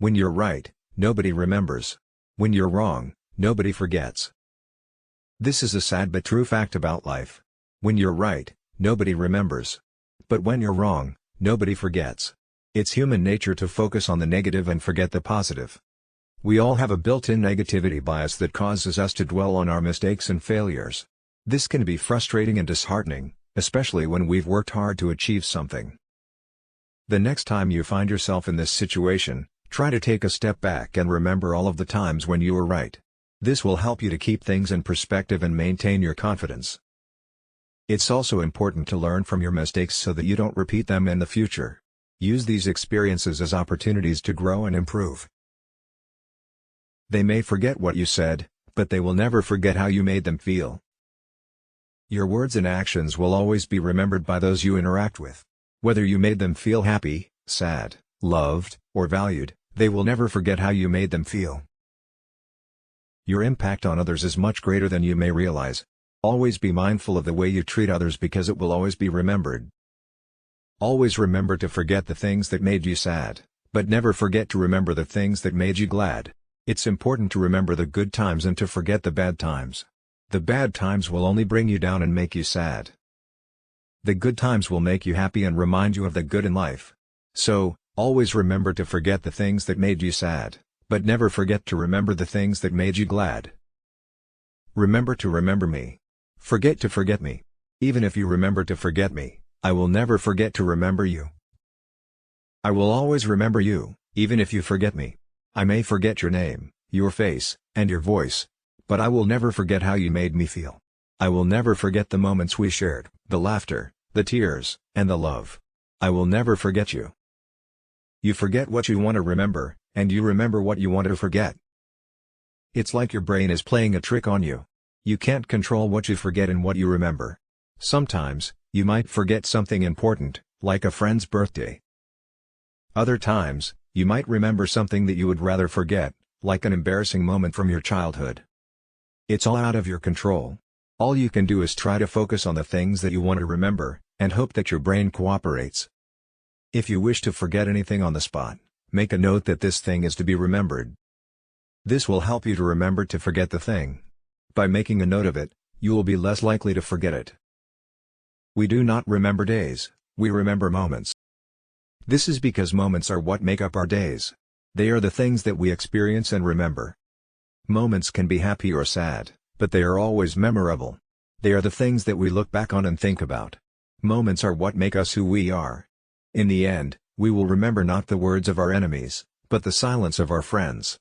When you're right, nobody remembers. When you're wrong, nobody forgets. This is a sad but true fact about life. When you're right, nobody remembers. But when you're wrong, nobody forgets. It's human nature to focus on the negative and forget the positive. We all have a built-in negativity bias that causes us to dwell on our mistakes and failures. This can be frustrating and disheartening, especially when we've worked hard to achieve something. The next time you find yourself in this situation, try to take a step back and remember all of the times when you were right. This will help you to keep things in perspective and maintain your confidence. It's also important to learn from your mistakes so that you don't repeat them in the future. Use these experiences as opportunities to grow and improve. They may forget what you said, but they will never forget how you made them feel. Your words and actions will always be remembered by those you interact with. Whether you made them feel happy, sad, loved, or valued, they will never forget how you made them feel. Your impact on others is much greater than you may realize. Always be mindful of the way you treat others because it will always be remembered. Always remember to forget the things that made you sad, but never forget to remember the things that made you glad. It's important to remember the good times and to forget the bad times. The bad times will only bring you down and make you sad. The good times will make you happy and remind you of the good in life. So, always remember to forget the things that made you sad, but never forget to remember the things that made you glad. Remember to remember me. Forget to forget me. Even if you remember to forget me, I will never forget to remember you. I will always remember you, even if you forget me. I may forget your name, your face, and your voice, but I will never forget how you made me feel. I will never forget the moments we shared, the laughter, the tears, and the love. I will never forget you. You forget what you want to remember, and you remember what you want to forget. It's like your brain is playing a trick on you. You can't control what you forget and what you remember. Sometimes, you might forget something important, like a friend's birthday. Other times, you might remember something that you would rather forget, like an embarrassing moment from your childhood. It's all out of your control. All you can do is try to focus on the things that you want to remember, and hope that your brain cooperates. If you wish to forget anything on the spot, make a note that this thing is to be remembered. This will help you to remember to forget the thing. By making a note of it, you will be less likely to forget it. We do not remember days, we remember moments. This is because moments are what make up our days. They are the things that we experience and remember. Moments can be happy or sad, but they are always memorable. They are the things that we look back on and think about. Moments are what make us who we are. In the end, we will remember not the words of our enemies, but the silence of our friends.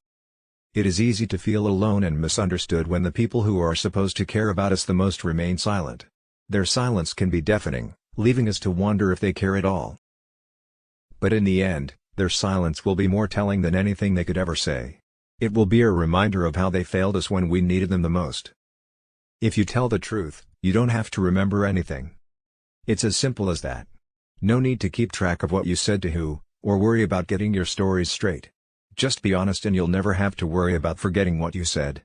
It is easy to feel alone and misunderstood when the people who are supposed to care about us the most remain silent. Their silence can be deafening, leaving us to wonder if they care at all. But in the end, their silence will be more telling than anything they could ever say. It will be a reminder of how they failed us when we needed them the most. If you tell the truth, you don't have to remember anything. It's as simple as that. No need to keep track of what you said to who, or worry about getting your stories straight. Just be honest and you'll never have to worry about forgetting what you said.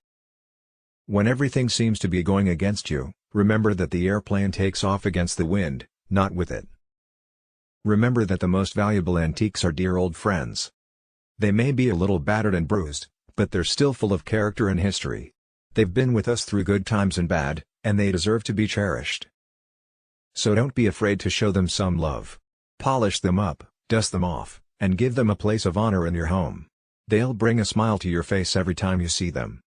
When everything seems to be going against you, remember that the airplane takes off against the wind, not with it. Remember that the most valuable antiques are dear old friends. They may be a little battered and bruised, but they're still full of character and history. They've been with us through good times and bad, and they deserve to be cherished. So don't be afraid to show them some love. Polish them up, dust them off, and give them a place of honor in your home. They'll bring a smile to your face every time you see them.